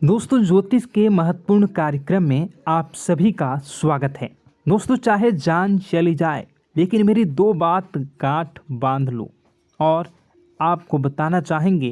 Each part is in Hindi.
दोस्तों, ज्योतिष के महत्वपूर्ण कार्यक्रम में आप सभी का स्वागत है। दोस्तों, चाहे जान चली जाए लेकिन मेरी दो बात गांठ बांध लो। और आपको बताना चाहेंगे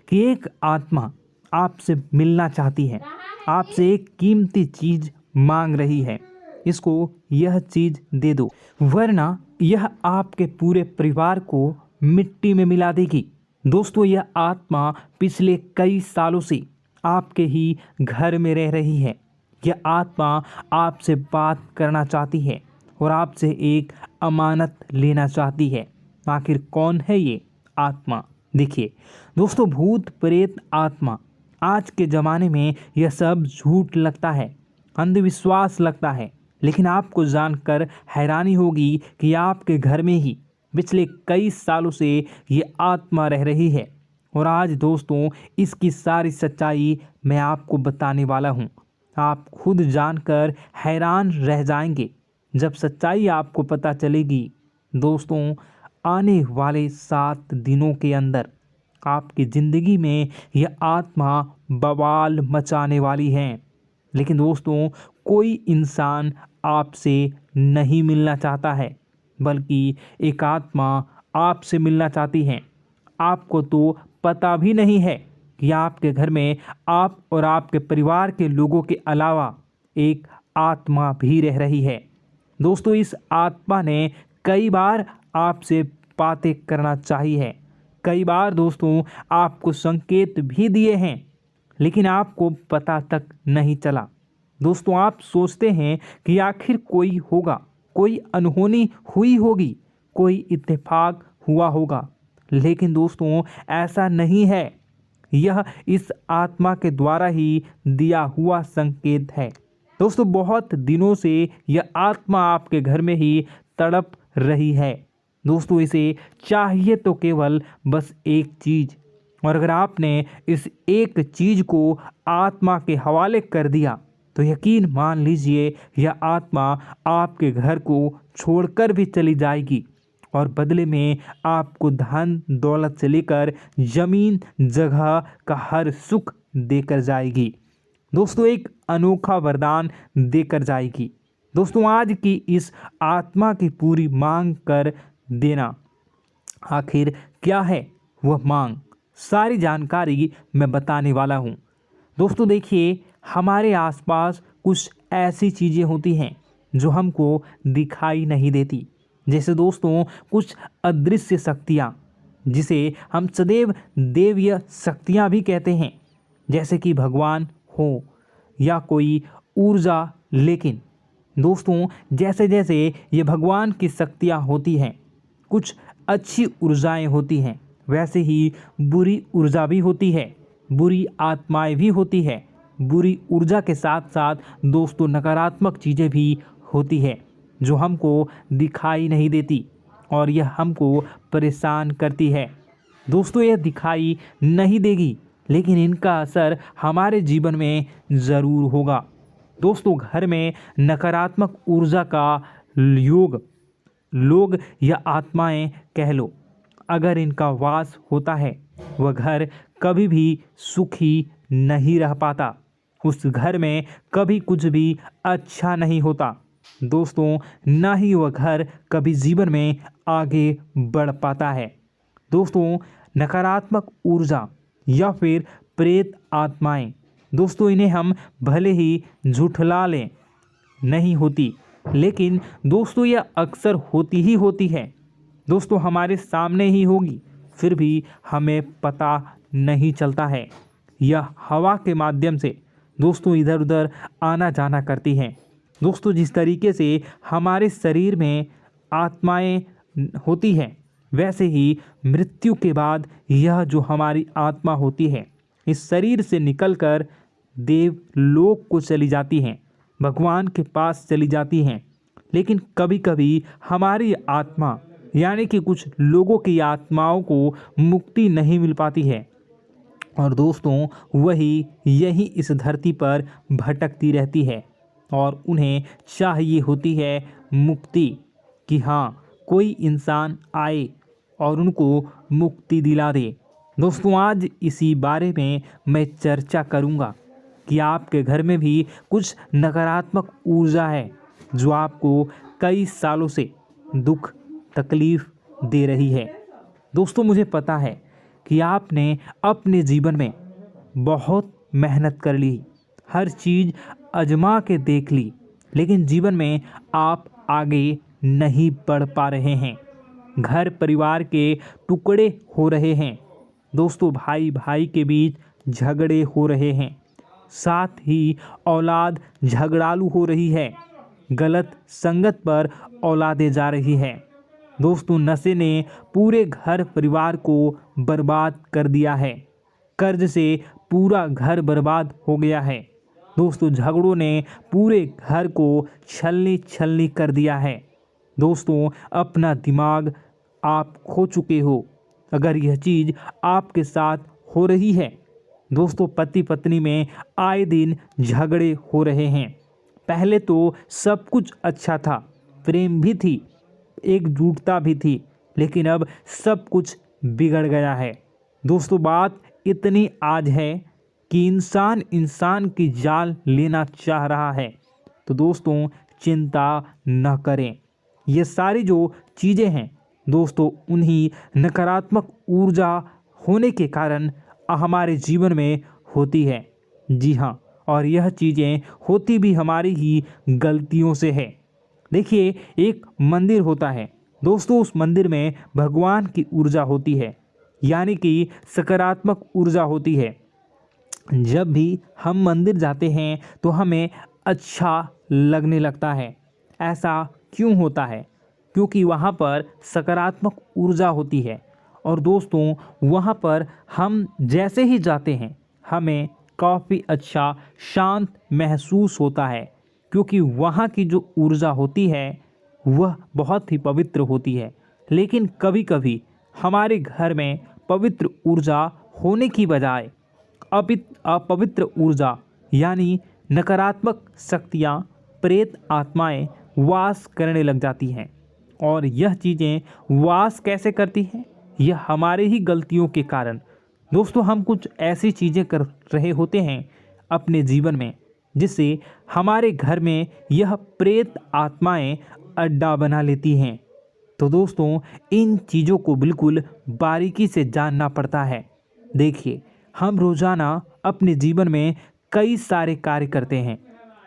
कि एक आत्मा आपसे मिलना चाहती है, आपसे एक कीमती चीज मांग रही है। इसको यह चीज दे दो, वरना यह आपके पूरे परिवार को मिट्टी में मिला देगी। दोस्तों, यह आत्मा पिछले कई सालों से आपके ही घर में रह रही है। यह आत्मा आपसे बात करना चाहती है और आपसे एक अमानत लेना चाहती है। आखिर कौन है ये आत्मा? देखिए दोस्तों, भूत प्रेत आत्मा, आज के ज़माने में यह सब झूठ लगता है, अंधविश्वास लगता है, लेकिन आपको जानकर हैरानी होगी कि आपके घर में ही पिछले कई सालों से ये आत्मा रह रही है। और आज दोस्तों, इसकी सारी सच्चाई मैं आपको बताने वाला हूँ। आप खुद जानकर हैरान रह जाएंगे जब सच्चाई आपको पता चलेगी। दोस्तों, आने वाले 7 दिनों के अंदर आपकी ज़िंदगी में यह आत्मा बवाल मचाने वाली है। लेकिन दोस्तों, कोई इंसान आपसे नहीं मिलना चाहता है, बल्कि एक आत्मा आपसे मिलना चाहती है। आपको तो पता भी नहीं है कि आपके घर में आप और आपके परिवार के लोगों के अलावा एक आत्मा भी रह रही है। दोस्तों, इस आत्मा ने कई बार आपसे बातें करना चाहिए है, कई बार दोस्तों आपको संकेत भी दिए हैं, लेकिन आपको पता तक नहीं चला। दोस्तों, आप सोचते हैं कि आखिर कोई होगा, कोई अनहोनी हुई होगी, कोई इत्तेफाक हुआ होगा, लेकिन दोस्तों ऐसा नहीं है। यह इस आत्मा के द्वारा ही दिया हुआ संकेत है। दोस्तों, बहुत दिनों से यह आत्मा आपके घर में ही तड़प रही है। दोस्तों, इसे चाहिए तो केवल बस एक चीज़, और अगर आपने इस एक चीज़ को आत्मा के हवाले कर दिया तो यकीन मान लीजिए यह आत्मा आपके घर को छोड़कर भी चली जाएगी और बदले में आपको धन दौलत से लेकर जमीन जगह का हर सुख देकर जाएगी। दोस्तों, एक अनोखा वरदान देकर जाएगी। दोस्तों, आज की इस आत्मा की पूरी मांग कर देना। आखिर क्या है वह मांग? सारी जानकारी मैं बताने वाला हूँ। दोस्तों देखिए, हमारे आसपास कुछ ऐसी चीज़ें होती हैं जो हमको दिखाई नहीं देती। जैसे दोस्तों कुछ अदृश्य शक्तियाँ, जिसे हम सदैव देवीय शक्तियाँ भी कहते हैं, जैसे कि भगवान हो या कोई ऊर्जा। लेकिन दोस्तों, जैसे जैसे ये भगवान की शक्तियाँ होती हैं, कुछ अच्छी ऊर्जाएं होती हैं, वैसे ही बुरी ऊर्जा भी होती है, बुरी आत्माएं भी होती है। बुरी ऊर्जा के साथ साथ दोस्तों नकारात्मक चीज़ें भी होती है जो हमको दिखाई नहीं देती और यह हमको परेशान करती है। दोस्तों, यह दिखाई नहीं देगी, लेकिन इनका असर हमारे जीवन में ज़रूर होगा। दोस्तों, घर में नकारात्मक ऊर्जा का योग, लोग या आत्माएं कह लो, अगर इनका वास होता है, वह घर कभी भी सुखी नहीं रह पाता। उस घर में कभी कुछ भी अच्छा नहीं होता। दोस्तों, ना ही वह घर कभी जीवन में आगे बढ़ पाता है। दोस्तों, नकारात्मक ऊर्जा या फिर प्रेत आत्माएं, दोस्तों इन्हें हम भले ही झुठला लें, नहीं होती, लेकिन दोस्तों यह अक्सर होती ही होती है। दोस्तों, हमारे सामने ही होगी, फिर भी हमें पता नहीं चलता है। यह हवा के माध्यम से दोस्तों इधर उधर आना जाना करती हैं। दोस्तों, जिस तरीके से हमारे शरीर में आत्माएं होती हैं, वैसे ही मृत्यु के बाद यह जो हमारी आत्मा होती है, इस शरीर से निकलकर देवलोक को चली जाती हैं, भगवान के पास चली जाती हैं। लेकिन कभी कभी हमारी आत्मा, यानी कि कुछ लोगों की आत्माओं को मुक्ति नहीं मिल पाती है, और दोस्तों वही यही इस धरती पर भटकती रहती है और उन्हें चाहिए होती है मुक्ति, कि हाँ कोई इंसान आए और उनको मुक्ति दिला दे। दोस्तों, आज इसी बारे में मैं चर्चा करूँगा कि आपके घर में भी कुछ नकारात्मक ऊर्जा है जो आपको कई सालों से दुख तकलीफ दे रही है। दोस्तों, मुझे पता है कि आपने अपने जीवन में बहुत मेहनत कर ली, हर चीज़ आजमा के देख ली, लेकिन जीवन में आप आगे नहीं बढ़ पा रहे हैं। घर परिवार के टुकड़े हो रहे हैं। दोस्तों, भाई भाई के बीच झगड़े हो रहे हैं। साथ ही औलाद झगड़ालू हो रही है। गलत संगत पर औलादें जा रही है। दोस्तों, नशे ने पूरे घर परिवार को बर्बाद कर दिया है। कर्ज से पूरा घर बर्बाद हो गया है। दोस्तों, झगड़ों ने पूरे घर को छलनी छलनी कर दिया है। दोस्तों, अपना दिमाग आप खो चुके हो अगर यह चीज़ आपके साथ हो रही है। दोस्तों, पति पत्नी में आए दिन झगड़े हो रहे हैं। पहले तो सब कुछ अच्छा था, प्रेम भी थी, एकजुटता भी थी, लेकिन अब सब कुछ बिगड़ गया है। दोस्तों, बात इतनी आज है कि इंसान इंसान की जान लेना चाह रहा है। तो दोस्तों, चिंता न करें। ये सारी जो चीज़ें हैं दोस्तों, उन्हीं नकारात्मक ऊर्जा होने के कारण हमारे जीवन में होती है। जी हाँ, और यह चीज़ें होती भी हमारी ही गलतियों से है। देखिए, एक मंदिर होता है दोस्तों, उस मंदिर में भगवान की ऊर्जा होती है, यानी कि सकारात्मक ऊर्जा होती है। जब भी हम मंदिर जाते हैं तो हमें अच्छा लगने लगता है। ऐसा क्यों होता है? क्योंकि वहाँ पर सकारात्मक ऊर्जा होती है। और दोस्तों, वहाँ पर हम जैसे ही जाते हैं हमें काफ़ी अच्छा शांत महसूस होता है, क्योंकि वहाँ की जो ऊर्जा होती है वह बहुत ही पवित्र होती है। लेकिन कभी कभी हमारे घर में पवित्र ऊर्जा होने की बजाय अपवित्र ऊर्जा यानी नकारात्मक शक्तियाँ, प्रेत आत्माएं वास करने लग जाती हैं। और यह चीज़ें वास कैसे करती हैं? यह हमारे ही गलतियों के कारण। दोस्तों, हम कुछ ऐसी चीज़ें कर रहे होते हैं अपने जीवन में जिससे हमारे घर में यह प्रेत आत्माएं अड्डा बना लेती हैं। तो दोस्तों, इन चीज़ों को बिल्कुल बारीकी से जानना पड़ता है। देखिए, हम रोज़ाना अपने जीवन में कई सारे कार्य करते हैं।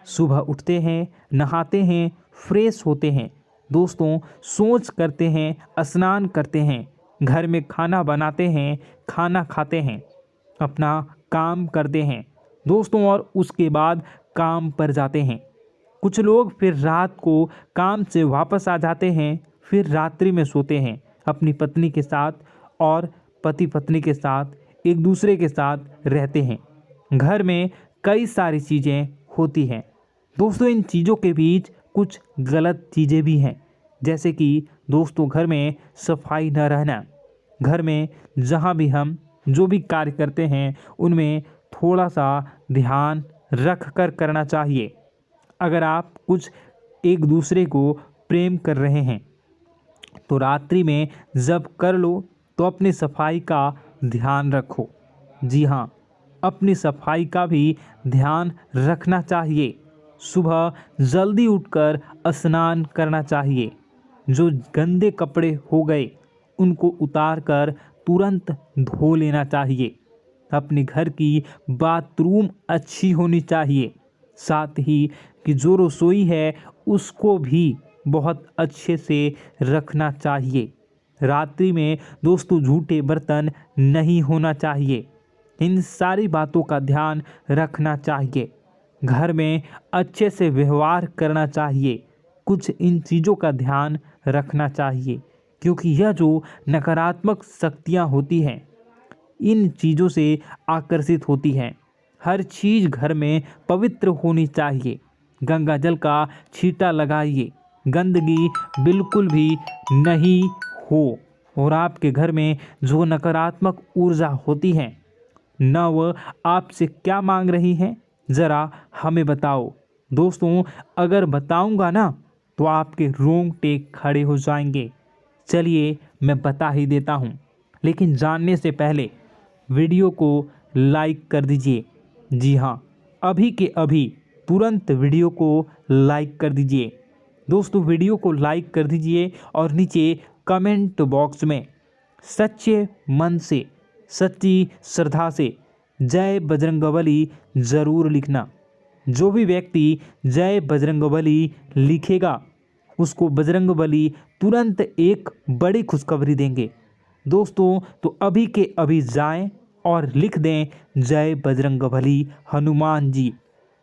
सुबह उठते हैं, नहाते हैं, फ्रेश होते हैं। दोस्तों, सोच करते हैं, स्नान करते हैं, घर में खाना बनाते हैं, खाना खाते हैं, अपना काम करते हैं दोस्तों, और उसके बाद काम पर जाते हैं। कुछ लोग फिर रात को काम से वापस आ जाते हैं, फिर रात्रि में सोते हैं अपनी पत्नी के साथ, और पति पत्नी के साथ एक दूसरे के साथ रहते हैं। घर में कई सारी चीज़ें होती हैं दोस्तों। इन चीज़ों के बीच कुछ गलत चीज़ें भी हैं, जैसे कि दोस्तों, घर में सफाई न रहना। घर में जहाँ भी हम जो भी कार्य करते हैं उनमें थोड़ा सा ध्यान रख कर करना चाहिए। अगर आप कुछ एक दूसरे को प्रेम कर रहे हैं तो रात्रि में जब कर लो तो अपनी सफाई का ध्यान रखो। जी हाँ, अपनी सफाई का भी ध्यान रखना चाहिए। सुबह जल्दी उठकर स्नान करना चाहिए। जो गंदे कपड़े हो गए उनको उतार कर तुरंत धो लेना चाहिए। अपने घर की बाथरूम अच्छी होनी चाहिए। साथ ही कि जो रसोई है उसको भी बहुत अच्छे से रखना चाहिए। रात्रि में दोस्तों, झूठे बर्तन नहीं होना चाहिए। इन सारी बातों का ध्यान रखना चाहिए। घर में अच्छे से व्यवहार करना चाहिए। कुछ इन चीज़ों का ध्यान रखना चाहिए, क्योंकि यह जो नकारात्मक शक्तियाँ होती हैं इन चीज़ों से आकर्षित होती हैं। हर चीज़ घर में पवित्र होनी चाहिए। गंगा जल का छींटा लगाइए, गंदगी बिल्कुल भी नहीं हो। और आपके घर में जो नकारात्मक ऊर्जा होती है न वह आपसे क्या मांग रही हैं, ज़रा हमें बताओ। दोस्तों, अगर बताऊंगा ना तो आपके रोंगटे खड़े हो जाएंगे। चलिए, मैं बता ही देता हूँ, लेकिन जानने से पहले वीडियो को लाइक कर दीजिए। जी हाँ, अभी के अभी तुरंत वीडियो को लाइक कर दीजिए। दोस्तों वीडियो को लाइक कर दीजिए और नीचे कमेंट बॉक्स में सच्चे मन से, सच्ची श्रद्धा से जय बजरंगबली ज़रूर लिखना। जो भी व्यक्ति जय बजरंगबली लिखेगा उसको बजरंगबली तुरंत एक बड़ी खुशखबरी देंगे। दोस्तों तो अभी के अभी जाएं और लिख दें जय बजरंगबली हनुमान जी,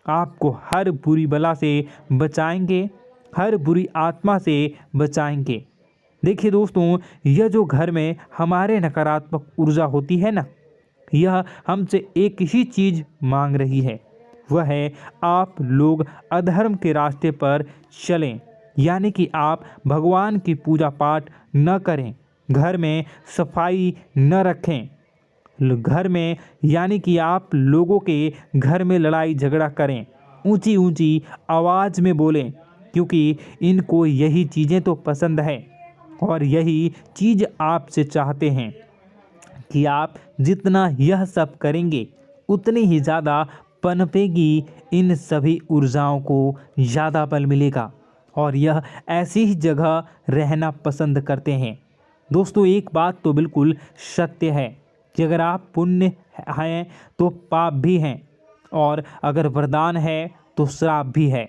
आपको हर बुरी बला से बचाएंगे, हर बुरी आत्मा से बचाएंगे। देखिए दोस्तों, यह जो घर में हमारे नकारात्मक ऊर्जा होती है ना, यह हमसे एक ही चीज़ मांग रही है, वह है आप लोग अधर्म के रास्ते पर चलें, यानी कि आप भगवान की पूजा पाठ न करें, घर में सफाई न रखें, घर में यानी कि आप लोगों के घर में लड़ाई झगड़ा करें, ऊंची ऊंची आवाज़ में बोलें, क्योंकि इनको यही चीज़ें तो पसंद है और यही चीज़ आपसे चाहते हैं कि आप जितना यह सब करेंगे उतनी ही ज़्यादा पनपेगी इन सभी ऊर्जाओं को ज़्यादा बल मिलेगा और यह ऐसी ही जगह रहना पसंद करते हैं। दोस्तों एक बात तो बिल्कुल सत्य है कि अगर आप पुण्य हैं तो पाप भी हैं और अगर वरदान है तो श्राप भी है।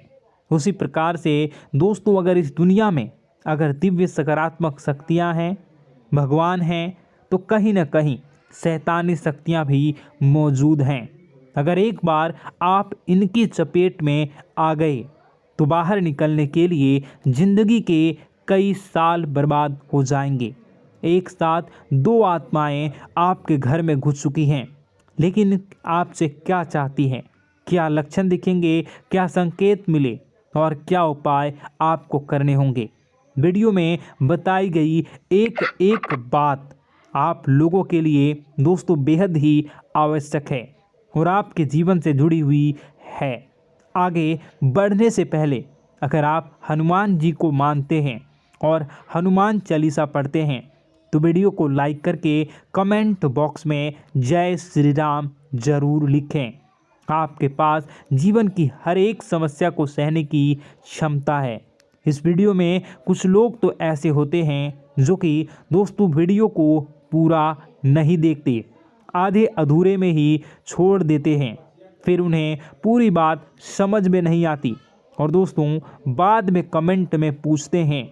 उसी प्रकार से दोस्तों अगर इस दुनिया में अगर दिव्य सकारात्मक शक्तियां हैं, भगवान हैं, तो कहीं न कहीं शैतानी शक्तियां भी मौजूद हैं। अगर एक बार आप इनकी चपेट में आ गए तो बाहर निकलने के लिए ज़िंदगी के कई साल बर्बाद हो जाएंगे। एक साथ दो आत्माएं आपके घर में घुस चुकी हैं, लेकिन आपसे क्या चाहती हैं, क्या लक्षण दिखेंगे, क्या संकेत मिले और क्या उपाय आपको करने होंगे। वीडियो में बताई गई एक एक बात आप लोगों के लिए दोस्तों बेहद ही आवश्यक है और आपके जीवन से जुड़ी हुई है। आगे बढ़ने से पहले अगर आप हनुमान जी को मानते हैं और हनुमान चालीसा पढ़ते हैं तो वीडियो को लाइक करके कमेंट बॉक्स में जय श्री राम ज़रूर लिखें। आपके पास जीवन की हर एक समस्या को सहने की क्षमता है। इस वीडियो में कुछ लोग तो ऐसे होते हैं जो कि दोस्तों वीडियो को पूरा नहीं देखते, आधे अधूरे में ही छोड़ देते हैं, फिर उन्हें पूरी बात समझ में नहीं आती और दोस्तों बाद में कमेंट में पूछते हैं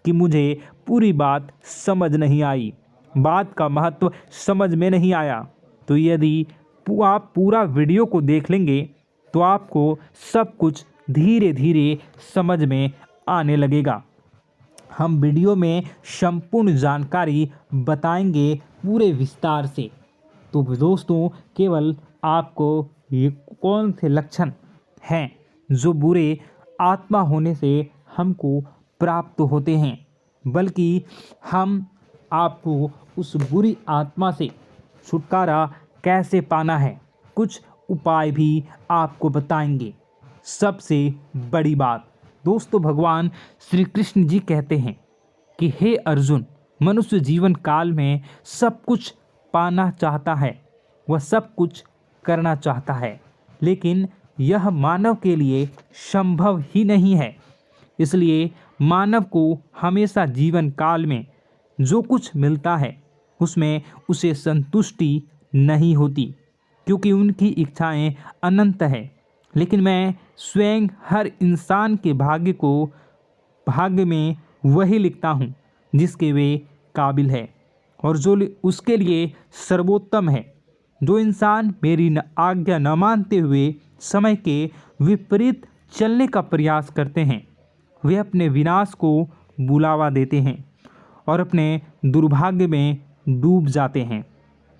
कि मुझे पूरी बात समझ नहीं आई, बात का महत्व समझ में नहीं आया। तो यदि आप पूरा वीडियो को देख लेंगे तो आपको सब कुछ धीरे धीरे समझ में आने लगेगा। हम वीडियो में संपूर्ण जानकारी बताएंगे पूरे विस्तार से। तो दोस्तों केवल आपको ये कौन से लक्षण हैं जो बुरे आत्मा होने से हमको प्राप्त होते हैं, बल्कि हम आपको उस बुरी आत्मा से छुटकारा कैसे पाना है, कुछ उपाय भी आपको बताएंगे। सबसे बड़ी बात दोस्तों, भगवान श्री कृष्ण जी कहते हैं कि हे अर्जुन, मनुष्य जीवन काल में सब कुछ पाना चाहता है, वह सब कुछ करना चाहता है, लेकिन यह मानव के लिए संभव ही नहीं है। इसलिए मानव को हमेशा जीवन काल में जो कुछ मिलता है उसमें उसे संतुष्टि नहीं होती, क्योंकि उनकी इच्छाएं अनंत है। लेकिन मैं स्वयं हर इंसान के भाग्य में वही लिखता हूँ जिसके वे काबिल है और जो उसके लिए सर्वोत्तम है। जो इंसान मेरी आज्ञा न मानते हुए समय के विपरीत चलने का प्रयास करते हैं, वे अपने विनाश को बुलावा देते हैं और अपने दुर्भाग्य में डूब जाते हैं।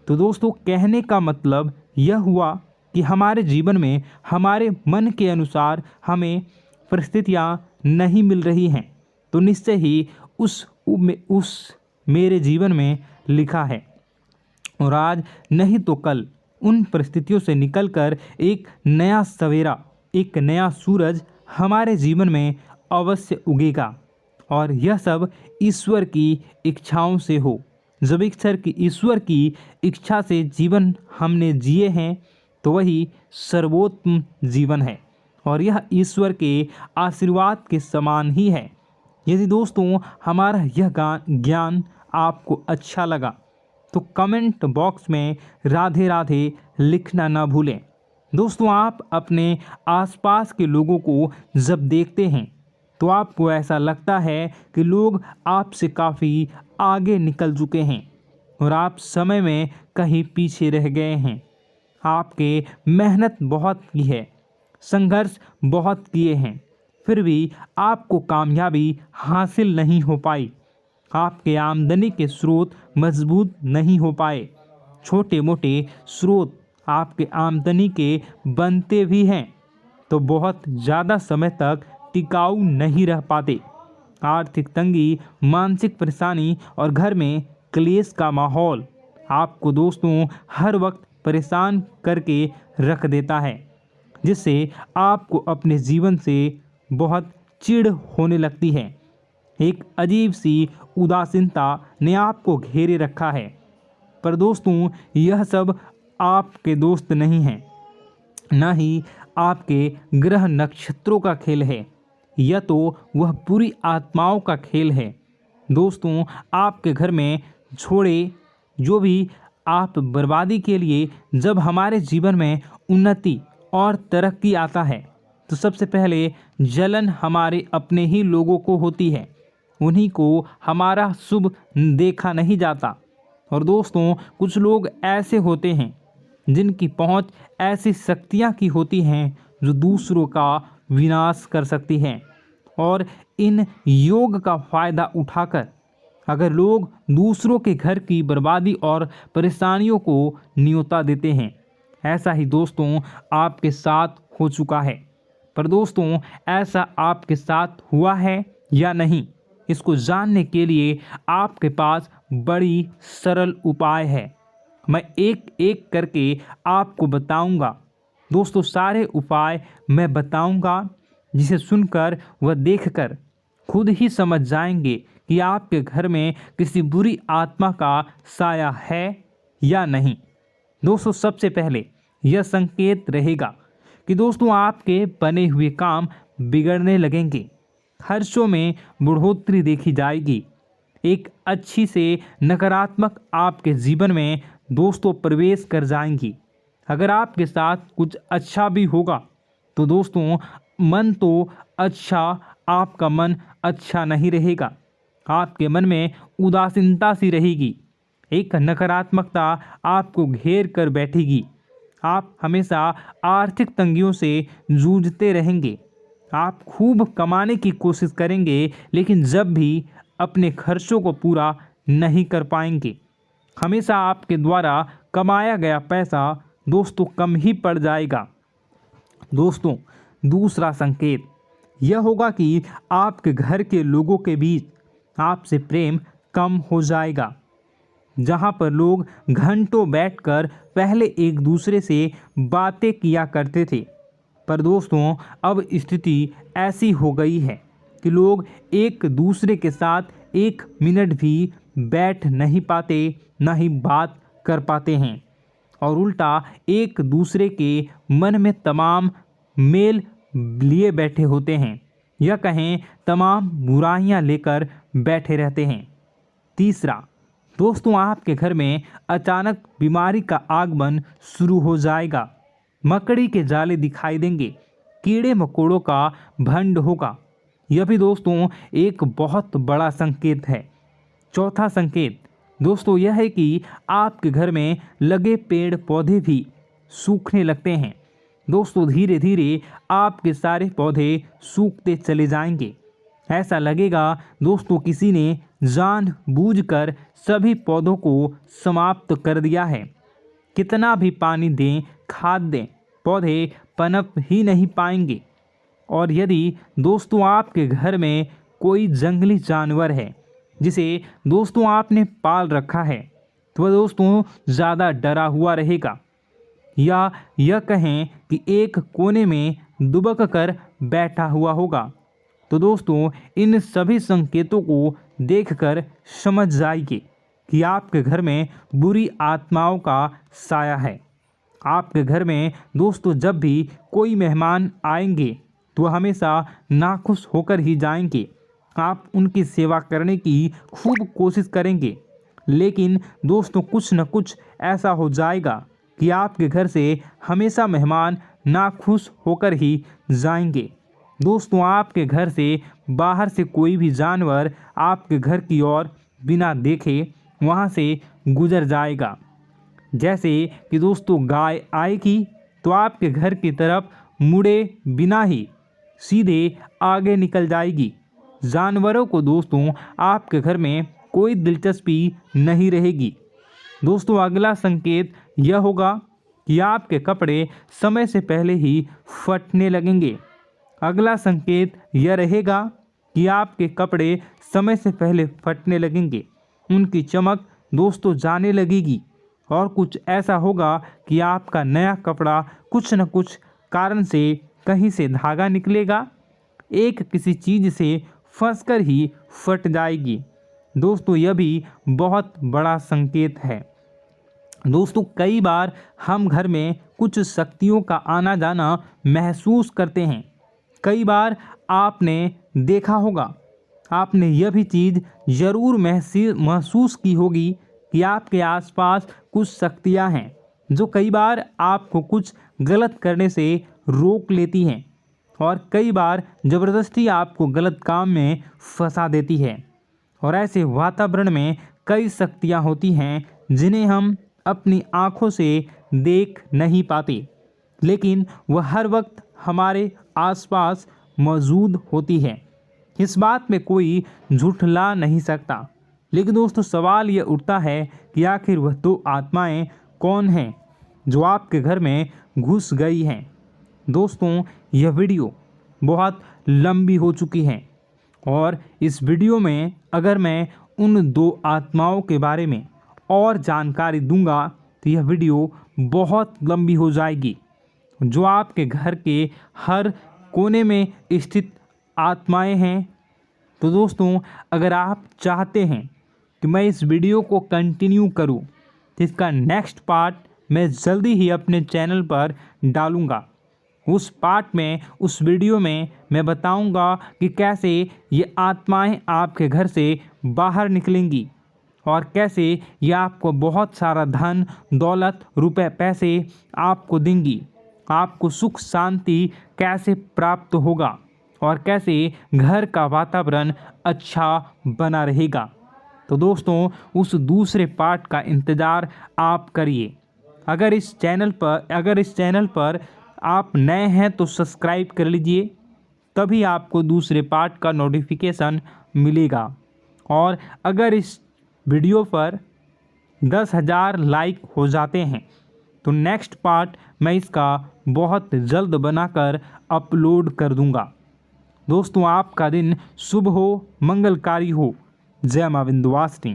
तो दोस्तों कहने का मतलब यह हुआ कि हमारे जीवन में हमारे मन के अनुसार हमें परिस्थितियाँ नहीं मिल रही हैं, तो निश्चय ही उस मेरे जीवन में लिखा है और आज नहीं तो कल उन परिस्थितियों से निकलकर एक नया सवेरा, एक नया सूरज हमारे जीवन में अवश्य उगेगा और यह सब ईश्वर की इच्छाओं से हो। जब ईश्वर की इच्छा से जीवन हमने जिए हैं तो वही सर्वोत्तम जीवन है और यह ईश्वर के आशीर्वाद के समान ही है। यदि दोस्तों हमारा यह ज्ञान आपको अच्छा लगा तो कमेंट बॉक्स में राधे राधे लिखना ना भूलें। दोस्तों आप अपने आसपास के लोगों को जब देखते हैं तो आपको ऐसा लगता है कि लोग आपसे काफ़ी आगे निकल चुके हैं और आप समय में कहीं पीछे रह गए हैं। आपके मेहनत बहुत की है, संघर्ष बहुत किए हैं, फिर भी आपको कामयाबी हासिल नहीं हो पाई। आपके आमदनी के स्रोत मजबूत नहीं हो पाए। छोटे मोटे स्रोत आपके आमदनी के बनते भी हैं तो बहुत ज़्यादा समय तक टिकाऊ नहीं रह पाते। आर्थिक तंगी, मानसिक परेशानी और घर में क्लेश का माहौल आपको दोस्तों हर वक्त परेशान करके रख देता है, जिससे आपको अपने जीवन से बहुत चिढ़ होने लगती है। एक अजीब सी उदासीनता ने आपको घेरे रखा है। पर दोस्तों यह सब आपके दोस्त नहीं हैं, न ही आपके ग्रह नक्षत्रों का खेल है, यह तो वह बुरी आत्माओं का खेल है। दोस्तों आपके घर में छोड़े जो भी आप बर्बादी के लिए जब हमारे जीवन में उन्नति और तरक्की आता है तो सबसे पहले जलन हमारे अपने ही लोगों को होती है। उन्हीं को हमारा शुभ देखा नहीं जाता। और दोस्तों कुछ लोग ऐसे होते हैं जिनकी पहुंच ऐसी शक्तियां की होती हैं जो दूसरों का विनाश कर सकती हैं। और इन योग का फ़ायदा उठाकर अगर लोग दूसरों के घर की बर्बादी और परेशानियों को न्योता देते हैं, ऐसा ही दोस्तों आपके साथ हो चुका है। पर दोस्तों ऐसा आपके साथ हुआ है या नहीं, इसको जानने के लिए आपके पास बड़ी सरल उपाय है। मैं एक एक करके आपको बताऊंगा। दोस्तों सारे उपाय मैं बताऊंगा, जिसे सुनकर व देखकर खुद ही समझ जाएंगे कि आपके घर में किसी बुरी आत्मा का साया है या नहीं। दोस्तों सबसे पहले यह संकेत रहेगा कि दोस्तों आपके बने हुए काम बिगड़ने लगेंगे, खर्चों में बढ़ोतरी देखी जाएगी, एक अच्छी से नकारात्मक आपके जीवन में दोस्तों प्रवेश कर जाएंगी। अगर आपके साथ कुछ अच्छा भी होगा तो दोस्तों मन तो अच्छा, आपका मन अच्छा नहीं रहेगा। आपके मन में उदासीनता सी रहेगी, एक नकारात्मकता आपको घेर कर बैठेगी। आप हमेशा आर्थिक तंगियों से जूझते रहेंगे। आप खूब कमाने की कोशिश करेंगे लेकिन जब भी अपने खर्चों को पूरा नहीं कर पाएंगे। हमेशा आपके द्वारा कमाया गया पैसा दोस्तों कम ही पड़ जाएगा। दोस्तों दूसरा संकेत यह होगा कि आपके घर के लोगों के बीच आपसे प्रेम कम हो जाएगा। जहां पर लोग घंटों बैठकर पहले एक दूसरे से बातें किया करते थे, पर दोस्तों अब स्थिति ऐसी हो गई है कि लोग एक दूसरे के साथ एक मिनट भी बैठ नहीं पाते, न ही बात कर पाते हैं और उल्टा एक दूसरे के मन में तमाम मेल लिए बैठे होते हैं, या कहें तमाम बुराइयां लेकर बैठे रहते हैं। तीसरा दोस्तों आपके घर में अचानक बीमारी का आगमन शुरू हो जाएगा। मकड़ी के जाले दिखाई देंगे, कीड़े मकोड़ों का भंड होगा। यह भी दोस्तों एक बहुत बड़ा संकेत है। चौथा संकेत दोस्तों यह है कि आपके घर में लगे पेड़ पौधे भी सूखने लगते हैं। दोस्तों धीरे धीरे आपके सारे पौधे सूखते चले जाएंगे। ऐसा लगेगा दोस्तों किसी ने जानबूझकर सभी पौधों को समाप्त कर दिया है। कितना भी पानी दें, खाद दें, पौधे पनप ही नहीं पाएंगे। और यदि दोस्तों आपके घर में कोई जंगली जानवर है जिसे दोस्तों आपने पाल रखा है तो वह दोस्तों ज़्यादा डरा हुआ रहेगा, या यह कहें कि एक कोने में दुबक कर बैठा हुआ होगा, तो दोस्तों इन सभी संकेतों को देखकर समझ जाइए कि आपके घर में बुरी आत्माओं का साया है। आपके घर में दोस्तों जब भी कोई मेहमान आएंगे तो हमेशा नाखुश होकर ही जाएंगे। आप उनकी सेवा करने की खूब कोशिश करेंगे, लेकिन दोस्तों कुछ न कुछ ऐसा हो जाएगा कि आपके घर से हमेशा मेहमान नाखुश होकर ही जाएंगे। दोस्तों आपके घर से बाहर से कोई भी जानवर आपके घर की ओर बिना देखे वहां से गुजर जाएगा। जैसे कि दोस्तों गाय आएगी तो आपके घर की तरफ मुड़े बिना ही सीधे आगे निकल जाएगी। जानवरों को दोस्तों आपके घर में कोई दिलचस्पी नहीं रहेगी। दोस्तों अगला संकेत यह होगा कि आपके कपड़े समय से पहले ही फटने लगेंगे। अगला संकेत यह रहेगा कि आपके कपड़े समय से पहले फटने लगेंगे, उनकी चमक दोस्तों जाने लगेगी और कुछ ऐसा होगा कि आपका नया कपड़ा कुछ न कुछ कारण से कहीं से धागा निकलेगा, एक किसी चीज़ से फंसकर ही फट जाएगी। दोस्तों यह भी बहुत बड़ा संकेत है। दोस्तों कई बार हम घर में कुछ शक्तियों का आना जाना महसूस करते हैं। कई बार आपने देखा होगा, आपने यह भी चीज़ ज़रूर महसूस की होगी कि आपके आसपास कुछ शक्तियां हैं जो कई बार आपको कुछ गलत करने से रोक लेती हैं और कई बार ज़बरदस्ती आपको गलत काम में फंसा देती है। और ऐसे वातावरण में कई शक्तियां होती हैं जिन्हें हम अपनी आँखों से देख नहीं पाते, लेकिन वह हर वक्त हमारे आसपास मौजूद होती है। इस बात में कोई झुठला नहीं सकता। लेकिन दोस्तों सवाल यह उठता है कि आखिर वह दो आत्माएं कौन हैं जो आपके घर में घुस गई हैं। दोस्तों यह वीडियो बहुत लंबी हो चुकी है और इस वीडियो में अगर मैं उन दो आत्माओं के बारे में और जानकारी दूंगा तो यह वीडियो बहुत लंबी हो जाएगी। जो आपके घर के हर कोने में स्थित आत्माएं हैं। तो दोस्तों अगर आप चाहते हैं कि मैं इस वीडियो को कंटिन्यू करूं तो इसका नेक्स्ट पार्ट मैं जल्दी ही अपने चैनल पर डालूंगा। उस पार्ट में, उस वीडियो में मैं बताऊंगा कि कैसे ये आत्माएं आपके घर से बाहर निकलेंगी और कैसे ये आपको बहुत सारा धन दौलत रुपए पैसे आपको देंगी, आपको सुख शांति कैसे प्राप्त होगा और कैसे घर का वातावरण अच्छा बना रहेगा। तो दोस्तों उस दूसरे पार्ट का इंतज़ार आप करिए। अगर इस चैनल पर आप नए हैं तो सब्सक्राइब कर लीजिए, तभी आपको दूसरे पार्ट का नोटिफिकेशन मिलेगा। और अगर इस वीडियो पर 10,000 लाइक हो जाते हैं तो नेक्स्ट पार्ट मैं इसका बहुत जल्द बनाकर अपलोड कर दूंगा। दोस्तों आपका दिन शुभ हो, मंगलकारी हो। जय मां विंध्यवासिनी।